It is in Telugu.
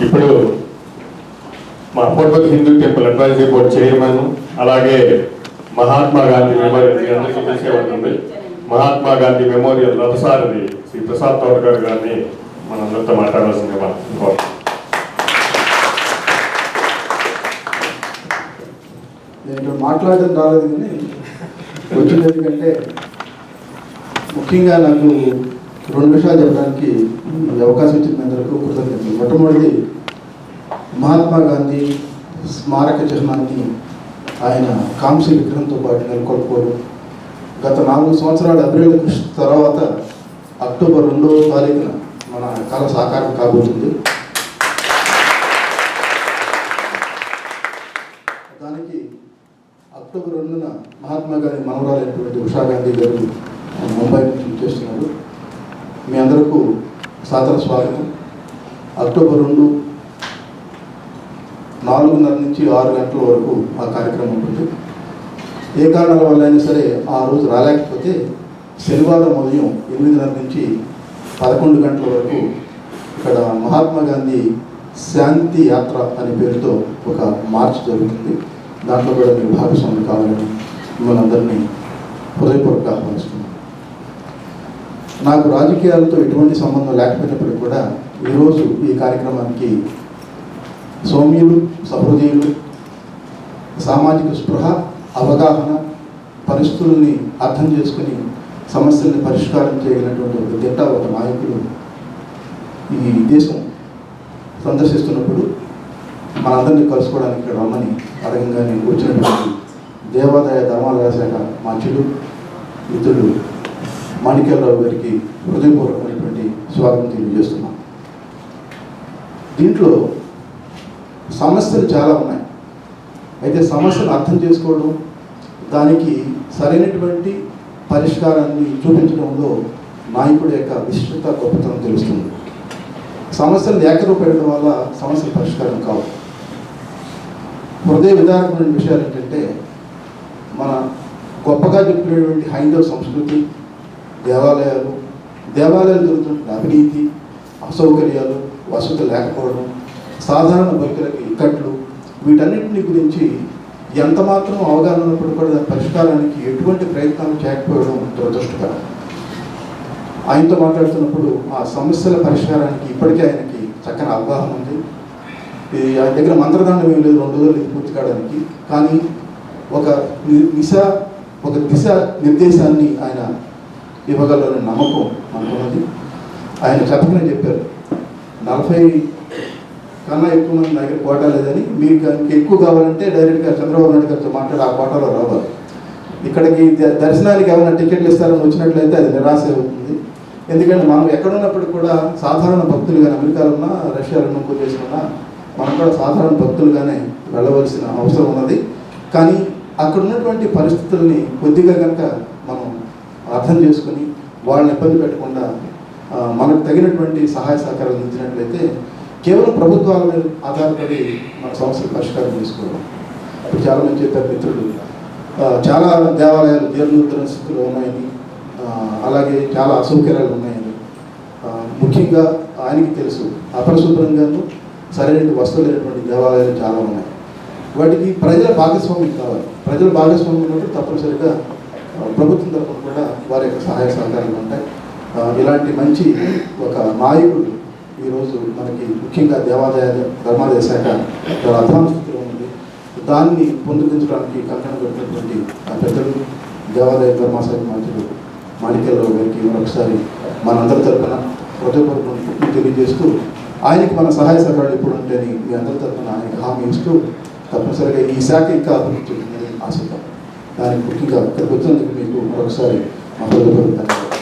ఇప్పుడు మా affordable Hindu temple advisory board chairman, అలాగే మహాత్మా గాంధీ మెమోరియల్ అందరికీ తెలిసే ఉంటుంది. మహాత్మా గాంధీ మెమోరియల్ రథసారథి శ్రీ ప్రసాద్ తోటకర్ గారిని మనందరితో మాట్లాడాల్సిందిగా నేను మాట్లాడడం రాలేదు, కానీ వచ్చింది ఎందుకంటే ముఖ్యంగా నాకు 2 విషయాలు చెప్పడానికి అవకాశం ఇచ్చిన అందరికీ కృతజ్ఞతలు. మొట్టమొదటి, మహాత్మా గాంధీ స్మారక చిహ్నాన్ని ఆయన కాంస్య విగ్రహంతో పాటు నెలకొల్పుకోవడం గత 4 సంవత్సరాల అభివృద్ధి కృషి తర్వాత అక్టోబర్ 2వ తారీఖున మన కళ సాకారం కాబోతుంది. దానికి అక్టోబర్ 2న మహాత్మా గాంధీ మనవరాలైనటువంటి ఉషా గాంధీ గారు ముంబై నుంచి చేస్తున్నారు. మీ అందరికీ సాదర స్వాగతం. అక్టోబర్ 2 4:30 నుంచి 6 గంటల వరకు ఆ కార్యక్రమం ఉంటుంది. ఏ కారణాల వల్ల అయినా సరే ఆ రోజు రాలేకపోతే శనివారం ఉదయం 8:30 నుంచి 11 గంటల వరకు ఇక్కడ మహాత్మా గాంధీ శాంతి యాత్ర అనే పేరుతో ఒక మార్చ్ జరుగుతుంది. దాంట్లో కూడా మీరు భాగస్వామ్యం కావాలని మిమ్మల్ని అందరినీ హృదయపూర్వక ఆహ్వానిస్తున్నాను. నాకు రాజకీయాలతో ఎటువంటి సంబంధం లేకపోయినప్పటికీ కూడా ఈరోజు ఈ కార్యక్రమానికి సౌమ్యులు, సహృదయులు, సామాజిక స్పృహ, అవగాహన, పరిస్థితుల్ని అర్థం చేసుకుని సమస్యల్ని పరిష్కారం చేయగలిగినటువంటి ఒక దిట్ట, ఒక నాయకుడు ఈ దేశం సందర్శిస్తున్నప్పుడు మనందరినీ కలుసుకోవడానికి ఇక్కడ రమ్మని అడగంగానే వచ్చినటువంటి దేవాదాయ ధర్మాదాయ శాఖ మంత్రులు మిత్రులు మాణిక్యాలరావు గారికి హృదయపూర్వకమైనటువంటి స్వాగతం తెలియజేస్తున్నాం. దీంట్లో సమస్యలు చాలా ఉన్నాయి. అయితే సమస్యను అర్థం చేసుకోవడం, దానికి సరైనటువంటి పరిష్కారాన్ని చూపించడంలో నాయకుడి యొక్క విశిష్టత, గొప్పతనం తెలుస్తుంది. సమస్యలు ఏకరూపేయడం వల్ల సమస్యల పరిష్కారం కావు. హృదయ విదారకమైన విషయాలు ఏంటంటే, మన గొప్పగా చెప్పినటువంటి హైందవ సంస్కృతి, దేవాలయాలు జరుగుతున్న అవినీతి, అసౌకర్యాలు, వసతి లేకపోవడం, సాధారణ భక్తులకి ఇక్కట్లు, వీటన్నింటిని గురించి ఎంత మాత్రం అవగాహన ఉన్నప్పుడు కూడా పరిష్కారానికి ఎటువంటి ప్రయత్నాలు చేయకపోవడం దురదృష్టకరం. ఆయనతో మాట్లాడుతున్నప్పుడు ఆ సమస్యల పరిష్కారానికి ఇప్పటికే ఆయనకి చక్కని అవగాహన ఉంది. ఆయన దగ్గర మంత్రదండం ఏం లేదు 2 రోజులు ఇది పూర్తి కావడానికి. కానీ ఒక దిశ నిర్దేశాన్ని ఆయన ఇవ్వగలరనే నమ్మకం మనకున్నది. ఆయన చెప్పకనే చెప్పారు, 40 కన్నా ఎక్కువ మంది దగ్గర కోటా లేదని, మీకు ఎక్కువ కావాలంటే డైరెక్ట్గా చంద్రబాబు నాయుడు గారితో మాట్లాడి ఆ కోటాలో రావాలి. ఇక్కడికి దర్శనానికి ఏమైనా టికెట్లు ఇస్తారని వచ్చినట్లయితే అది నిరాశ అవుతుంది. ఎందుకంటే మనం ఎక్కడున్నప్పటికీ కూడా సాధారణ భక్తులుగానే, అమెరికాలో ఉన్నా, రష్యాలో ఉన్న ఉన్నా మనం కూడా సాధారణ భక్తులుగానే వెళ్ళవలసిన అవసరం ఉన్నది. కానీ అక్కడ ఉన్నటువంటి పరిస్థితుల్ని కొద్దిగా కనుక మనం అర్థం చేసుకొని వాళ్ళని ఇబ్బంది పెట్టకుండా మనకు తగినటువంటి సహాయ సహకారాలు అందించినట్లయితే కేవలం ప్రభుత్వాల మీద ఆధారపడి మన సమస్యలు పరిష్కారం చేసుకోవడం. ఇప్పుడు చాలామంది చెప్పారు మిత్రులు, చాలా దేవాలయాలు జీర్ణోద్ధరణ స్థితిలో ఉన్నాయని, అలాగే చాలా అసౌకర్యాలు ఉన్నాయని. ముఖ్యంగా ఆయనకి తెలుసు, అపరిశుభ్రంగాను సరైన వస్తువులు లేనటువంటి దేవాలయాలు చాలా ఉన్నాయి. వాటికి ప్రజల భాగస్వామ్యం కావాలి. ప్రజల భాగస్వామ్యం ఉన్నప్పుడు తప్పనిసరిగా ప్రభుత్వం తరఫున కూడా వారి యొక్క సహాయ సహకారాలు ఉంటాయి. ఇలాంటి మంచి ఒక నాయకుడు ఈరోజు మనకి ముఖ్యంగా దేవాదాయ ధర్మాదాయ శాఖ చాలా అధ్వాన స్థితిలో ఉంది. దాన్ని పొందుపరచడానికి కంకణం పెట్టినటువంటి పెద్దలు దేవాదాయ ధర్మాశాఖ మంత్రులు మాణిక్యాలరావు గారికి మరొకసారి మనందరి తరఫున హృదయపూర్వక తెలియజేస్తూ, ఆయనకి మన సహాయ సహకారాలు ఎప్పుడు ఉంటాయని మీ అందరి తరఫున ఆయనకి హామీ ఇస్తూ, తప్పనిసరిగా ఈ శాఖ ఇంకా అభివృద్ధి చెందుతుందని ఆశిద్దాం. దానికి ముఖ్యంగా ఇక్కడికి వచ్చినందుకు మీకు మరొకసారి మా హృదయపూర్వక ధన్యవాదాలు.